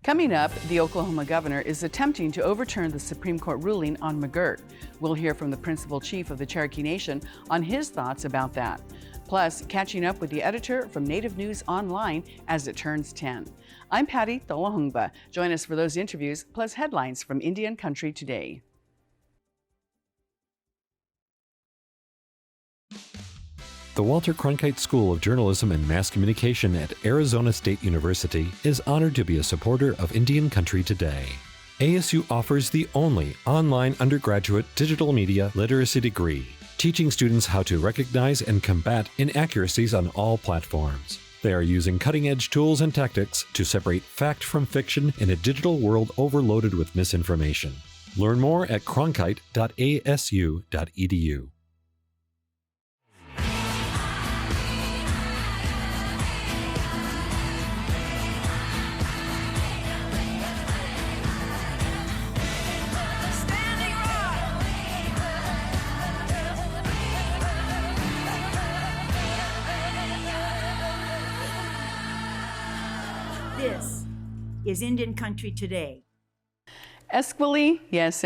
Coming up, the Oklahoma governor is attempting to overturn the Supreme Court ruling on McGirt. We'll hear from the principal chief of the Cherokee Nation on his thoughts about that. Plus, catching up with the editor from Native News Online as it turns 10. I'm Patty Tolahungba. Join us for those interviews, plus headlines from Indian Country today. The Walter Cronkite School of Journalism and Mass Communication at Arizona State University is honored to be a supporter of Indian Country Today. ASU offers the only online undergraduate digital media literacy degree, teaching students how to recognize and combat inaccuracies on all platforms. They are using cutting-edge tools and tactics to separate fact from fiction in a digital world overloaded with misinformation. Learn more at cronkite.asu.edu. This is Indian Country Today. Esquili, yes,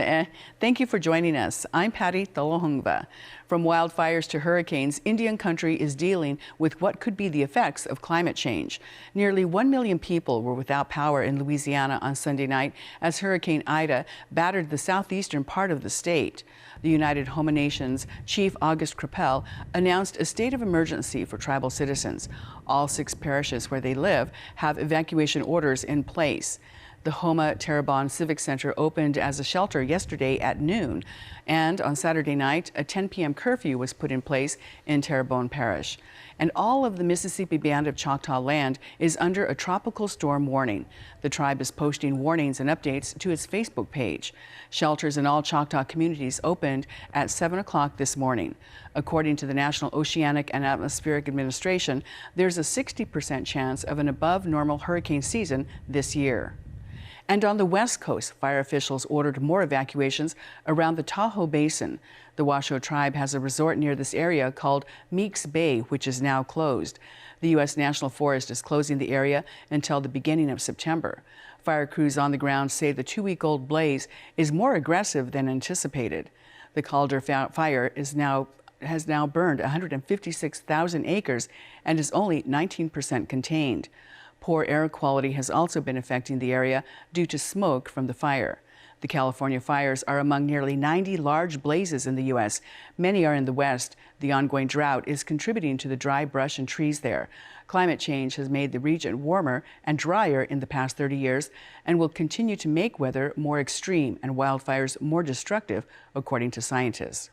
thank you for joining us. I'm Patty Tolahungba. From wildfires to hurricanes, Indian Country is dealing with what could be the effects of climate change. Nearly 1 million people were without power in Louisiana on Sunday night as Hurricane Ida battered the southeastern part of the state. The United Homa Nations Chief August Crapel announced a state of emergency for tribal citizens. All 6 parishes where they live have evacuation orders in place. The Homa Terrebonne Civic Center opened as a shelter yesterday at noon, and on Saturday night, a 10 p.m. curfew was put in place in Terrebonne Parish. And all of the Mississippi Band of Choctaw land is under a tropical storm warning. The tribe is posting warnings and updates to its Facebook page. Shelters in all Choctaw communities opened at 7 o'clock this morning. According to the National Oceanic and Atmospheric Administration, there's a 60% chance of an above-normal hurricane season this year. And on the West Coast, fire officials ordered more evacuations around the Tahoe Basin. The Washoe tribe has a resort near this area called Meeks Bay, which is now closed. The U.S. National Forest is closing the area until the beginning of September. Fire crews on the ground say the 2-week-old blaze is more aggressive than anticipated. The Calder fire has now burned 156,000 acres and is only 19% contained. Poor air quality has also been affecting the area due to smoke from the fire. The California fires are among nearly 90 large blazes in the U.S. Many are in the West. The ongoing drought is contributing to the dry brush and trees there. Climate change has made the region warmer and drier in the past 30 years and will continue to make weather more extreme and wildfires more destructive, according to scientists.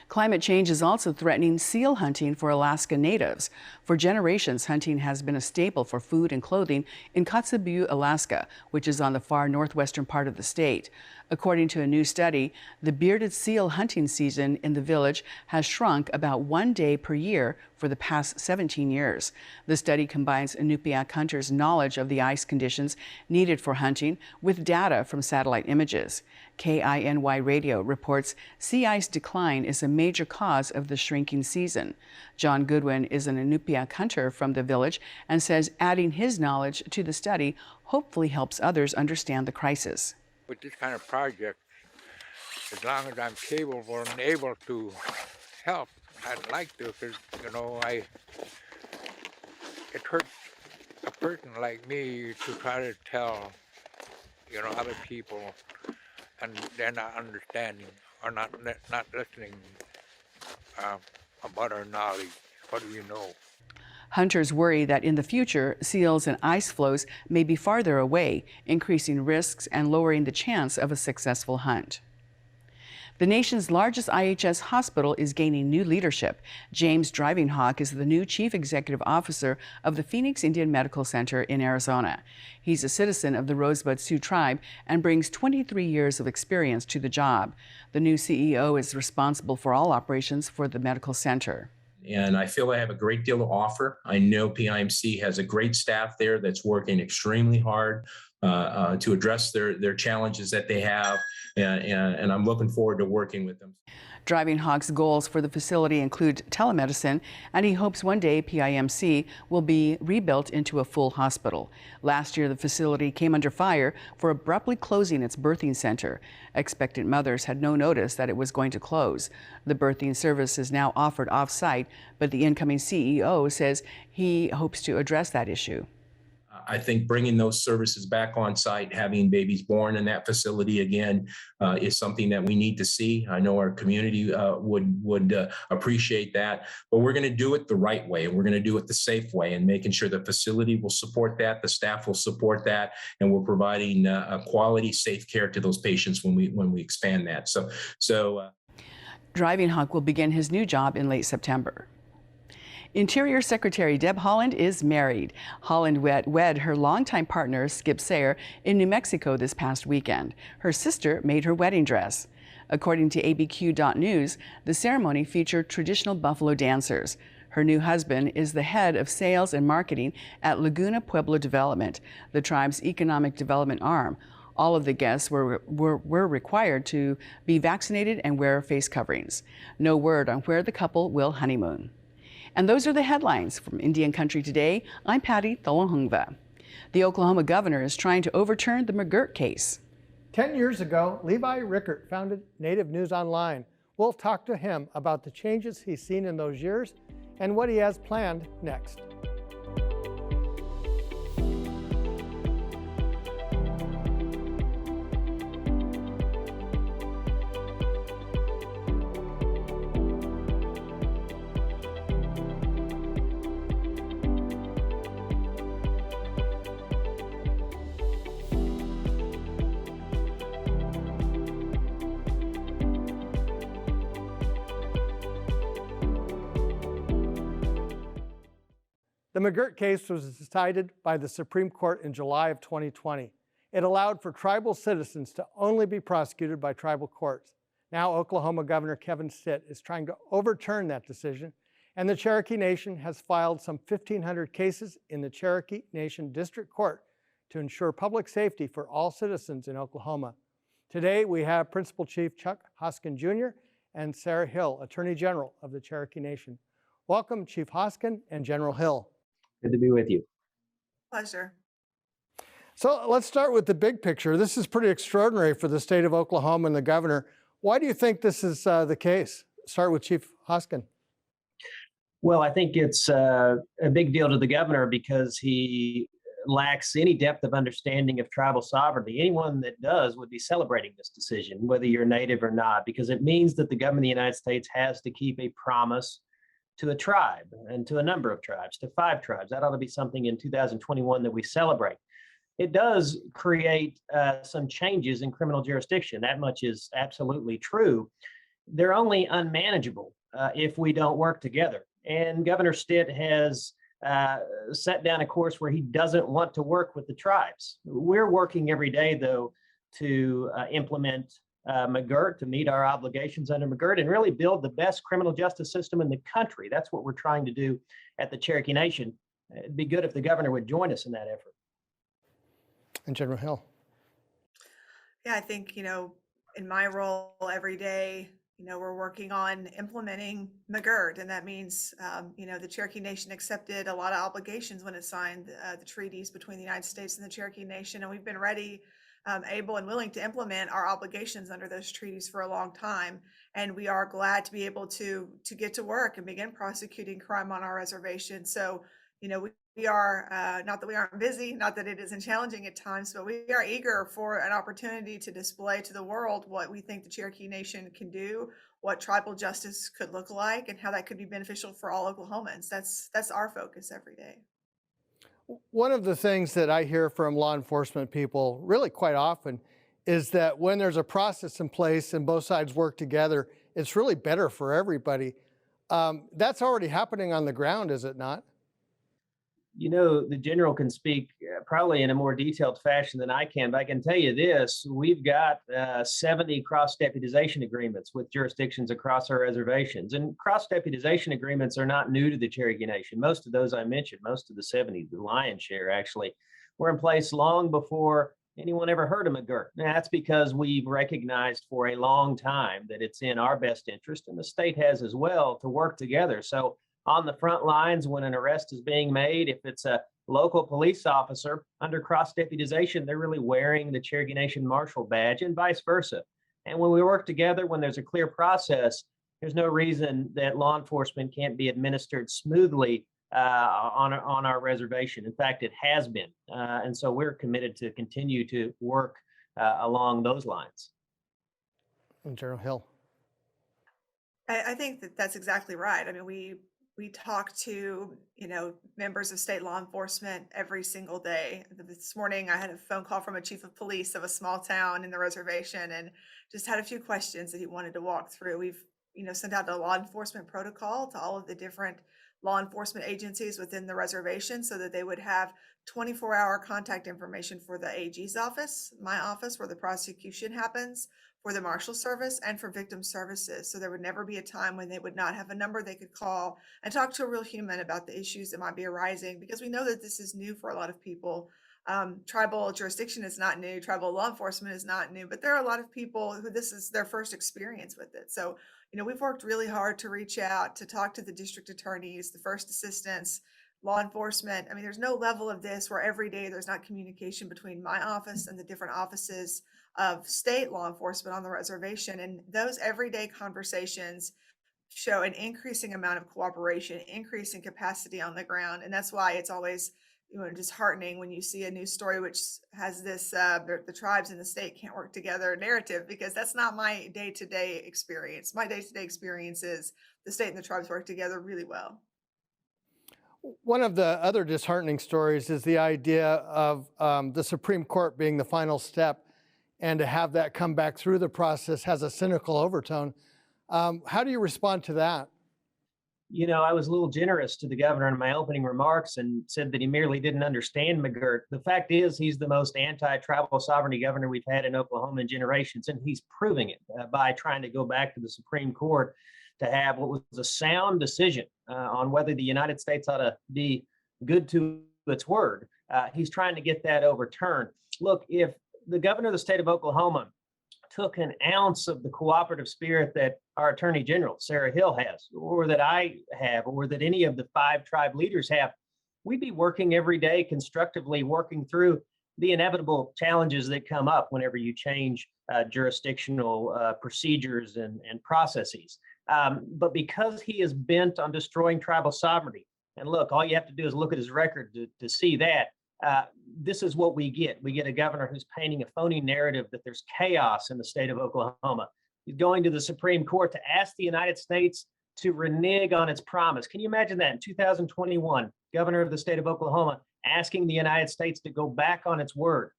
Climate change is also threatening seal hunting for Alaska natives. For generations, hunting has been a staple for food and clothing in Kotzebue, Alaska, which is on the far northwestern part of the state. According to a new study, the bearded seal hunting season in the village has shrunk about 1 day per year for the past 17 years. The study combines Inupiaq hunters' knowledge of the ice conditions needed for hunting with data from satellite images. KINY Radio reports sea ice decline is a major cause of the shrinking season. John Goodwin is an Inupiaq hunter from the village and says adding his knowledge to the study hopefully helps others understand the crisis. With this kind of project, as long as I'm capable and able to help, I'd like to, because, it hurts a person like me to try to tell, other people, and they're not understanding or not listening about our knowledge. What do you know? Hunters worry that in the future, seals and ice floes may be farther away, increasing risks and lowering the chance of a successful hunt. The nation's largest IHS hospital is gaining new leadership. James Driving-Hawk is the new chief executive officer of the Phoenix Indian Medical Center in Arizona. He's a citizen of the Rosebud Sioux tribe and brings 23 years of experience to the job. The new CEO is responsible for all operations for the medical center. And I feel I have a great deal to offer. I know PIMC has a great staff there that's working extremely hard to address their challenges that they have, and I'm looking forward to working with them. Driving Hawk's goals for the facility include telemedicine, and he hopes one day PIMC will be rebuilt into a full hospital. Last year, the facility came under fire for abruptly closing its birthing center. Expectant mothers had no notice that it was going to close. The birthing service is now offered off-site, but the incoming CEO says he hopes to address that issue. I think bringing those services back on site, having babies born in that facility again, is something that we need to see. I know our community would appreciate that, but we're going to do it the right way, and we're going to do it the safe way, and making sure the facility will support that, the staff will support that, and we're providing a quality, safe care to those patients when we expand that. So, Driving Hawk will begin his new job in late September. Interior Secretary Deb Haaland is married. Haaland wed her longtime partner, Skip Sayer, in New Mexico this past weekend. Her sister made her wedding dress. According to abq.news, the ceremony featured traditional buffalo dancers. Her new husband is the head of sales and marketing at Laguna Pueblo Development, the tribe's economic development arm. All of the guests were required to be vaccinated and wear face coverings. No word on where the couple will honeymoon. And those are the headlines from Indian Country Today. I'm Patty Thalohungva. The Oklahoma governor is trying to overturn the McGirt case. 10 years ago, Levi Rickert founded Native News Online. We'll talk to him about the changes he's seen in those years and what he has planned next. The McGirt case was decided by the Supreme Court in July of 2020. It allowed for tribal citizens to only be prosecuted by tribal courts. Now Oklahoma Governor Kevin Stitt is trying to overturn that decision, and the Cherokee Nation has filed some 1,500 cases in the Cherokee Nation District Court to ensure public safety for all citizens in Oklahoma. Today we have Principal Chief Chuck Hoskin Jr. and Sarah Hill, Attorney General of the Cherokee Nation. Welcome, Chief Hoskin and General Hill. Good to be with you. Pleasure. So let's start with the big picture. This is pretty extraordinary for the state of Oklahoma and the governor. Why do you think this is the case? Start with Chief Hoskin. Well, I think it's a big deal to the governor because he lacks any depth of understanding of tribal sovereignty. Anyone that does would be celebrating this decision, whether you're native or not, because it means that the government of the United States has to keep a promise to a tribe and to a number of tribes, to 5 tribes. That ought to be something in 2021 that we celebrate. It does create some changes in criminal jurisdiction. That much is absolutely true. They're only unmanageable if we don't work together. And Governor Stitt has set down a course where he doesn't want to work with the tribes. We're working every day, though, to implement McGirt, to meet our obligations under McGirt, and really build the best criminal justice system in the country. That's what we're trying to do at the Cherokee Nation. It'd be good if the governor would join us in that effort. And General Hill. Yeah, I think, in my role every day, we're working on implementing McGirt, and that means, the Cherokee Nation accepted a lot of obligations when it signed the treaties between the United States and the Cherokee Nation, and we've been ready, able and willing to implement our obligations under those treaties for a long time. And we are glad to be able to get to work and begin prosecuting crime on our reservation. So, we are, not that we aren't busy, not that it isn't challenging at times, but we are eager for an opportunity to display to the world what we think the Cherokee Nation can do, what tribal justice could look like, and how that could be beneficial for all Oklahomans. That's our focus every day. One of the things that I hear from law enforcement people really quite often is that when there's a process in place and both sides work together, it's really better for everybody. That's already happening on the ground, is it not? The general can speak probably in a more detailed fashion than I can, but I can tell you this: we've got 70 cross-deputization agreements with jurisdictions across our reservations. And cross-deputization agreements are not new to the Cherokee Nation. Most of those I mentioned, most of the 70, the lion's share actually, were in place long before Anyone ever heard of McGirt? That's because we've recognized for a long time that it's in our best interest, and the state has as well, to work together. So on the front lines, when an arrest is being made, if it's a local police officer under cross deputization, they're really wearing the Cherokee Nation Marshal badge, and vice versa. And when we work together, when there's a clear process, there's no reason that law enforcement can't be administered smoothly on our reservation. In fact, it has been. And so we're committed to continue to work along those lines. And General Hill. I think that that's exactly right. I mean, we talk to, members of state law enforcement every single day. This morning, I had a phone call from a chief of police of a small town in the reservation and just had a few questions that he wanted to walk through. We've, sent out a law enforcement protocol to all of the different law enforcement agencies within the reservation so that they would have 24-hour contact information for the AG's office, my office, where the prosecution happens, for the Marshal Service, and for victim services. So there would never be a time when they would not have a number they could call and talk to a real human about the issues that might be arising, because we know that this is new for a lot of people. Tribal jurisdiction is not new, tribal law enforcement is not new, but there are a lot of people who this is their first experience with it. So, we've worked really hard to reach out, to talk to the district attorneys, the first assistants, law enforcement. I mean, there's no level of this where every day there's not communication between my office and the different offices of state law enforcement on the reservation. And those everyday conversations show an increasing amount of cooperation, increasing capacity on the ground. And that's why it's always disheartening when you see a news story which has this the tribes in the state can't work together narrative, because that's not my day-to-day experience. My day-to-day experience is the state and the tribes work together really well. One of the other disheartening stories is the idea of the Supreme Court being the final step, and to have that come back through the process has a cynical overtone. How do you respond to that? I was a little generous to the governor in my opening remarks and said that he merely didn't understand McGirt. The fact is, he's the most anti-tribal sovereignty governor we've had in Oklahoma in generations, and he's proving it by trying to go back to the Supreme Court to have what was a sound decision on whether the United States ought to be good to its word. He's trying to get that overturned. Look, if the governor of the state of Oklahoma took an ounce of the cooperative spirit that our Attorney General, Sarah Hill, has, or that I have, or that any of the 5 tribe leaders have, we'd be working every day constructively, working through the inevitable challenges that come up whenever you change jurisdictional procedures and processes. But because he is bent on destroying tribal sovereignty, and look, all you have to do is look at his record to see that, this is what we get. We get a governor who's painting a phony narrative that there's chaos in the state of Oklahoma. He's going to the Supreme Court to ask the United States to renege on its promise. Can you imagine that in 2021, governor of the state of Oklahoma asking the United States to go back on its word?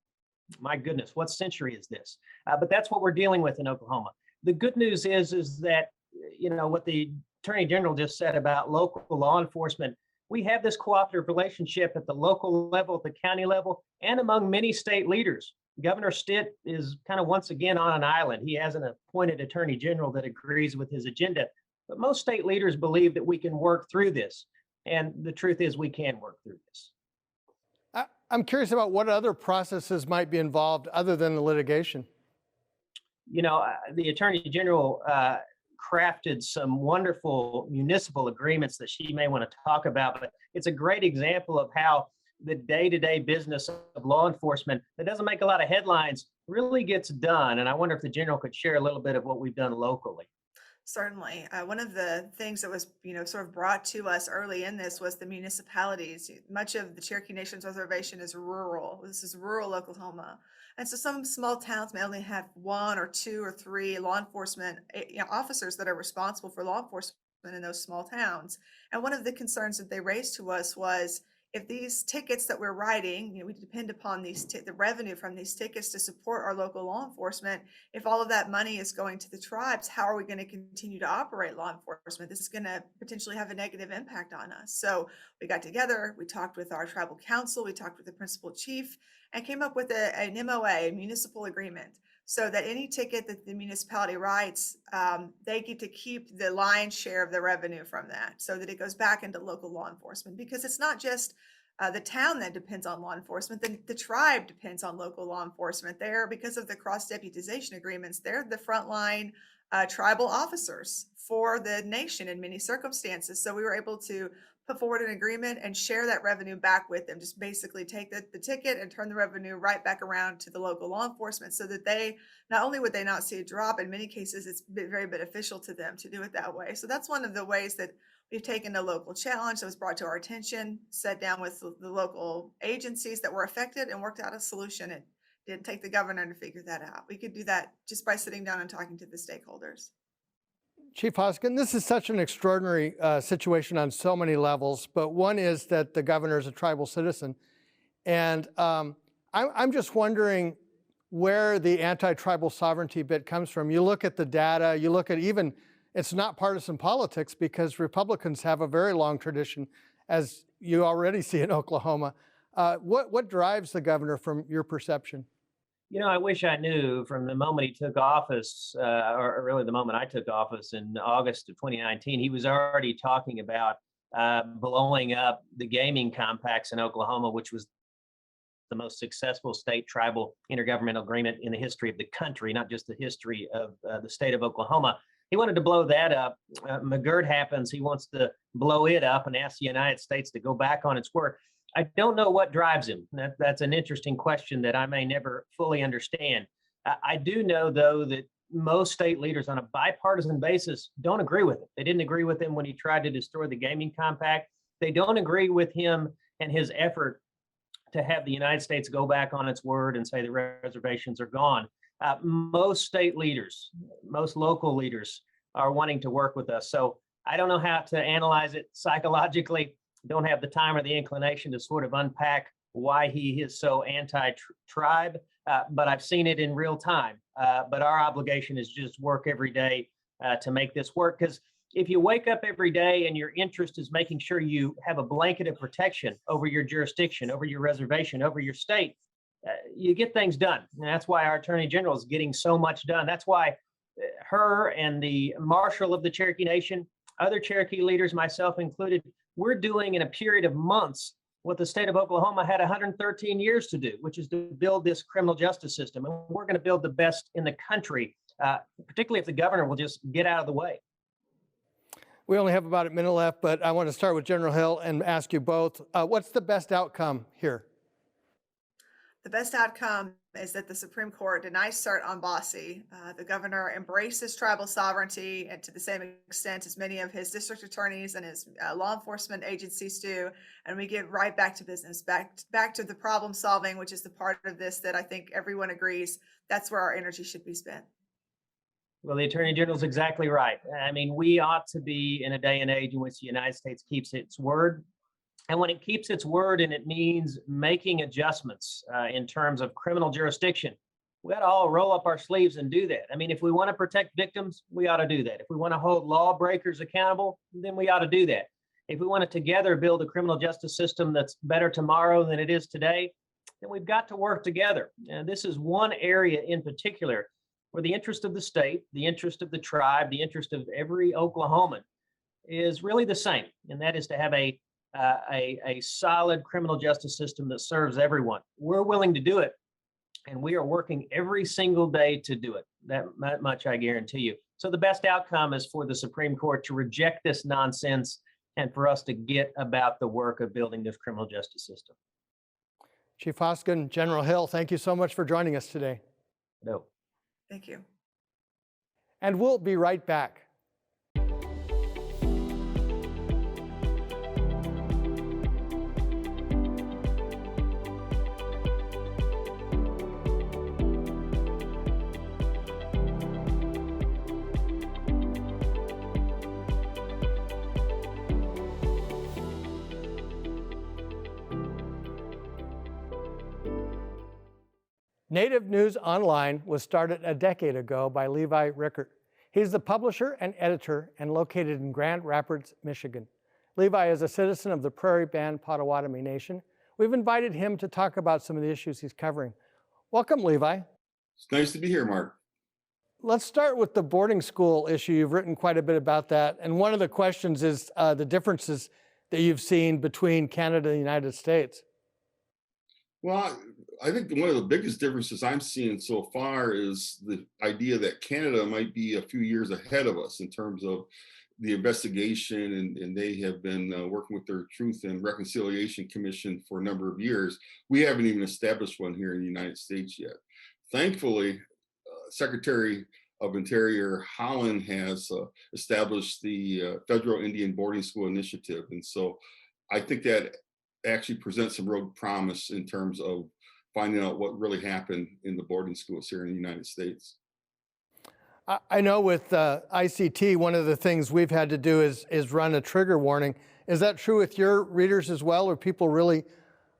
My goodness, what century is this? But that's what we're dealing with in Oklahoma. The good news is that, what the Attorney General just said about local law enforcement, we have this cooperative relationship at the local level, at the county level, and among many state leaders. Governor Stitt is kind of once again on an island. He has an appointed attorney general that agrees with his agenda, but most state leaders believe that we can work through this. And the truth is we can work through this. I'm curious about what other processes might be involved other than the litigation. The attorney general crafted some wonderful municipal agreements that she may want to talk about, but it's a great example of how the day-to-day business of law enforcement that doesn't make a lot of headlines really gets done. And I wonder if the general could share a little bit of what we've done locally. Certainly. One of the things that was, sort of brought to us early in this was the municipalities. Much of the Cherokee Nation's reservation is rural. This is rural Oklahoma. And so some small towns may only have 1 or 2 or 3 law enforcement officers that are responsible for law enforcement in those small towns. And one of the concerns that they raised to us was, if these tickets that we're writing, we depend upon the revenue from these tickets to support our local law enforcement. If all of that money is going to the tribes, how are we going to continue to operate law enforcement? This is going to potentially have a negative impact on us. So we got together, we talked with our tribal council, we talked with the principal chief, and came up with an MOA, a municipal agreement, so that any ticket that the municipality writes, they get to keep the lion's share of the revenue from that, so that it goes back into local law enforcement. Because it's not just The town then depends on law enforcement. The tribe depends on local law enforcement. They're, because of the cross-deputization agreements, they're the frontline tribal officers for the nation in many circumstances. So we were able to put forward an agreement and share that revenue back with them. Just basically take the ticket and turn the revenue right back around to the local law enforcement, so that they, not only would they not see a drop, in many cases it's very beneficial to them to do it that way. So that's one of the ways that we've taken a local challenge that was brought to our attention, sat down with the local agencies that were affected, and worked out a solution. It didn't take the governor to figure that out. We could do that just by sitting down and talking to the stakeholders. Chief Hoskin, this is such an extraordinary situation on so many levels, but one is that the governor is a tribal citizen. And I'm just wondering where the anti-tribal sovereignty bit comes from. You look at the data, you look at even, it's not partisan politics, because Republicans have a very long tradition, as you already see in Oklahoma. What drives the governor from your perception? You know, I wish I knew from the moment he took office, or really the moment I took office in August of 2019, he was already talking about blowing up the gaming compacts in Oklahoma, which was the most successful state tribal intergovernmental agreement in the history of the country, not just the history of the state of Oklahoma. He wanted to blow that up. McGirt happens. He wants to blow it up and ask the United States to go back on its word. I don't know what drives him. That's an interesting question that I may never fully understand. I do know, though, that most state leaders on a bipartisan basis don't agree with it. They didn't agree with him when he tried to destroy the gaming compact. They don't agree with him and his effort to have the United States go back on its word and say the reservations are gone. Most state leaders, most local leaders are wanting to work with us. So I don't know how to analyze it psychologically. Don't have the time or the inclination to sort of unpack why he is so anti-tribe, but I've seen it in real time. But our obligation is just work every day to make this work. Because if you wake up every day and your interest is making sure you have a blanket of protection over your jurisdiction, over your reservation, over your state, you get things done. And that's why our Attorney General is getting so much done. That's why her and the Marshal of the Cherokee Nation, other Cherokee leaders, myself included, we're doing in a period of months what the state of Oklahoma had 113 years to do, which is to build this criminal justice system. And we're going to build the best in the country, particularly if the governor will just get out of the way. We only have about a minute left, but I want to start with General Hill and ask you both, what's the best outcome here? The best outcome is that the Supreme Court denies cert on Bossie. The governor embraces tribal sovereignty, and to the same extent as many of his district attorneys and his law enforcement agencies do. And we get right back to business, back to the problem solving, which is the part of this that I think everyone agrees that's where our energy should be spent. Well, the Attorney General is exactly right. I mean, we ought to be in a day and age in which the United States keeps its word. And when it keeps its word and it means making adjustments in terms of criminal jurisdiction, we ought to all roll up our sleeves and do that. I mean, if we want to protect victims, we ought to do that. If we want to hold lawbreakers accountable, then we ought to do that. If we want to together build a criminal justice system that's better tomorrow than it is today, then we've got to work together. And this is one area in particular where the interest of the state, the interest of the tribe, the interest of every Oklahoman is really the same. And that is to have a solid criminal justice system that serves everyone. We're willing to do it, and we are working every single day to do it. That much I guarantee you. So the best outcome is for the Supreme Court to reject this nonsense and for us to get about the work of building this criminal justice system. Chief Hoskin, General Hill, thank you so much for joining us today. No. Thank you. And we'll be right back. Native News Online was started a decade ago by Levi Rickert. He's the publisher and editor and located in Grand Rapids, Michigan. Levi is a citizen of the Prairie Band Potawatomi Nation. We've invited him to talk about some of the issues he's covering. Welcome, Levi. It's nice to be here, Mark. Let's start with the boarding school issue. You've written quite a bit about that. And one of the questions is the differences that you've seen between Canada and the United States? Well, I think one of the biggest differences I'm seeing so far is the idea that Canada might be a few years ahead of us in terms of the investigation, and they have been working with their Truth and Reconciliation Commission for a number of years. We haven't even established one here in the United States yet. Thankfully, Secretary of Interior Holland has established the Federal Indian Boarding School Initiative. And so I think that actually presents some real promise in terms of finding out what really happened in the boarding schools here in the United States. I know with ICT, one of the things we've had to do is run a trigger warning. Is that true with your readers as well, or people really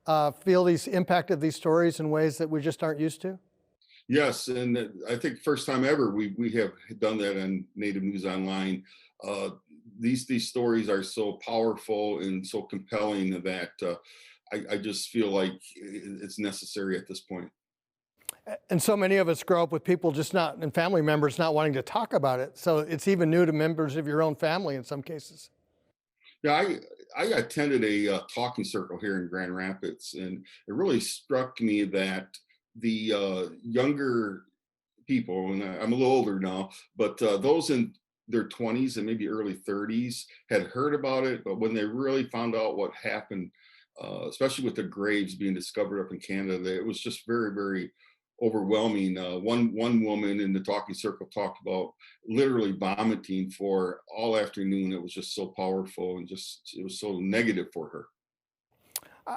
feel the impact of these stories in ways that we just aren't used to? Yes, and I think first time ever we have done that on Native News Online. These stories are so powerful and so compelling that I just feel like it's necessary at this point. And so many of us grow up with people just not, and family members not wanting to talk about it. So it's even new to members of your own family in some cases. Yeah, I attended a talking circle here in Grand Rapids, and it really struck me that the younger people, and I'm a little older now, but those in their 20s and maybe early 30s had heard about it, but when they really found out what happened, especially with the graves being discovered up in Canada, it was just very, very overwhelming. One woman in the talking circle talked about literally vomiting for all afternoon. It was just so powerful and just it was so negative for her.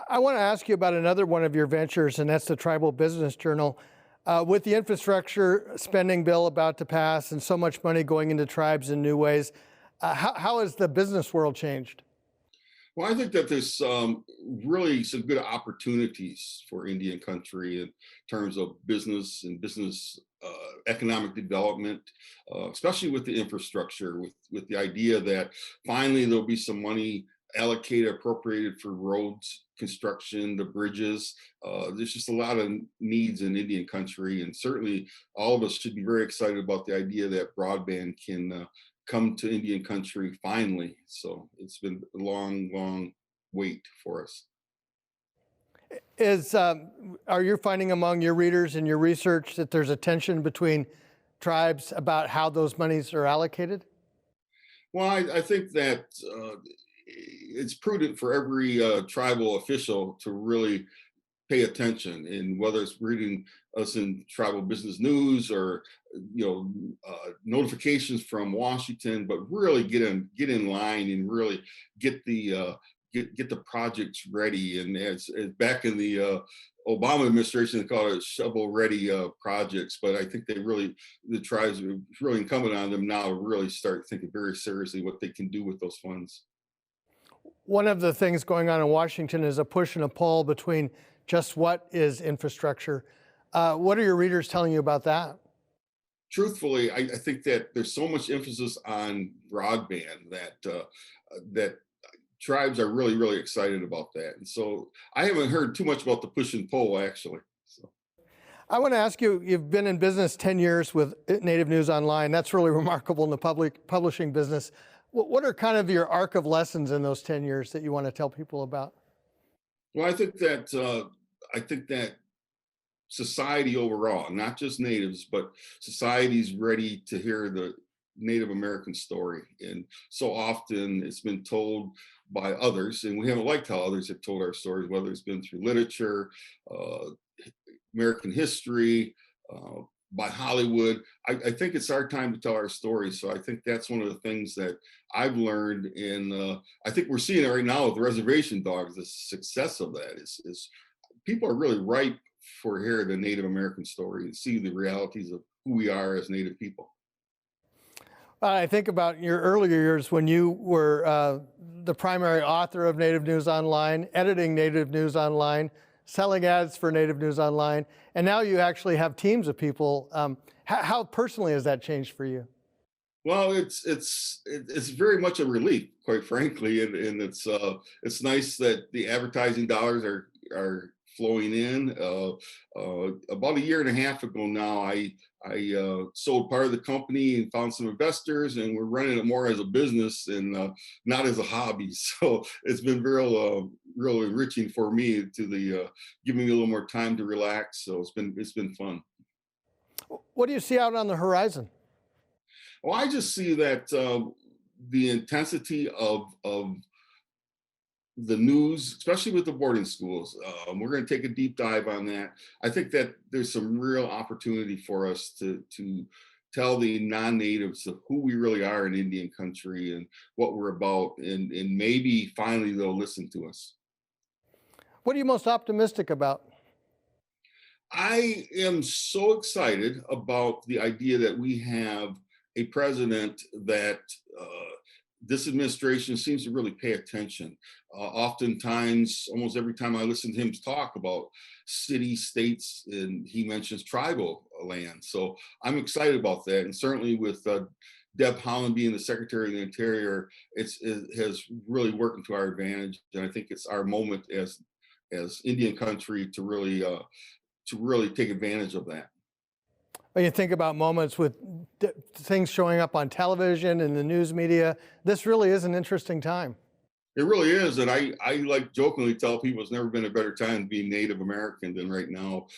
I want to ask you about another one of your ventures, and that's the Tribal Business Journal. With the infrastructure spending bill about to pass and so much money going into tribes in new ways, how has the business world changed? Well, I think that there's really some good opportunities for Indian country in terms of business and business economic development, especially with the infrastructure, with the idea that finally there'll be some money allocated, appropriated for roads construction, the bridges. There's just a lot of needs in Indian country, and certainly all of us should be very excited about the idea that broadband can come to Indian country finally. So it's been a long, long wait for us. Are you finding among your readers and your research that there's a tension between tribes about how those monies are allocated? Well, I think that it's prudent for every tribal official to really pay attention, and whether it's reading us in tribal business news or notifications from Washington, but really get in line and really get the projects ready. And as back in the Obama administration, they called it shovel-ready projects. But I think the tribes, it's really incumbent on them now to really start thinking very seriously what they can do with those funds. One of the things going on in Washington is a push and a pull between just what is infrastructure. What are your readers telling you about that? Truthfully, I think that there's so much emphasis on broadband that tribes are really, really excited about that. And so I haven't heard too much about the push and pull, actually. So. I want to ask you, you've been in business 10 years with Native News Online. That's really remarkable in the public publishing business. What are kind of your arc of lessons in those 10 years that you want to tell people about? Well, I think that society overall, not just natives, but society's ready to hear the Native American story. And so often it's been told by others, and we haven't liked how others have told our stories, whether it's been through literature, American history, by Hollywood. I think it's our time to tell our stories. So I think that's one of the things that I've learned, and I think we're seeing it right now with the reservation dogs. The success of that is people are really ripe for hearing the Native American story and see the realities of who we are as Native people. I think about your earlier years when you were the primary author of Native News Online, editing Native News Online, selling ads for Native News Online, and now you actually have teams of people. How personally has that changed for you? Well, it's very much a relief, quite frankly, and it's nice that the advertising dollars are flowing in. About a year and a half ago now, I sold part of the company and found some investors, and we're running it more as a business and not as a hobby. So it's been real enriching for me to giving me a little more time to relax. So it's been fun. What do you see out on the horizon? Well, I just see that the intensity of the news, especially with the boarding schools, we're going to take a deep dive on that. I think that there's some real opportunity for us to tell the non-natives of who we really are in Indian country and what we're about, and maybe finally they'll listen to us. What are you most optimistic about? I am so excited about the idea that we have a president that this administration seems to really pay attention. Oftentimes, almost every time I listen to him talk about city, states, and he mentions tribal land. So I'm excited about that. And certainly with Deb Haaland being the Secretary of the Interior, it has really worked to our advantage. And I think it's our moment as Indian country to really take advantage of that. When you think about moments with things showing up on television and the news media, this really is an interesting time. It really is. And I like jokingly tell people it's never been a better time to be Native American than right now,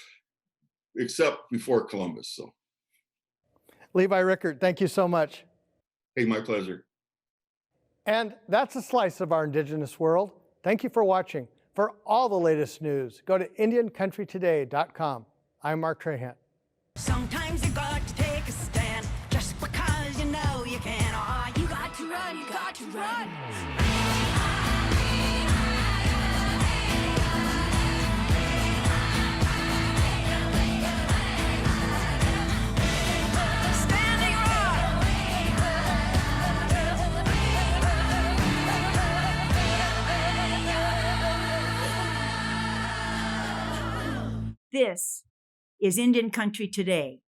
except before Columbus. So, Levi Rickert, thank you so much. Hey, my pleasure. And that's a slice of our Indigenous world. Thank you for watching. For all the latest news, go to IndianCountryToday.com. I'm Mark Trahan. Sometimes you got to take a stand just because you know you can. Oh, you got to run, you got to run. Standing rock. This is Indian Country Today.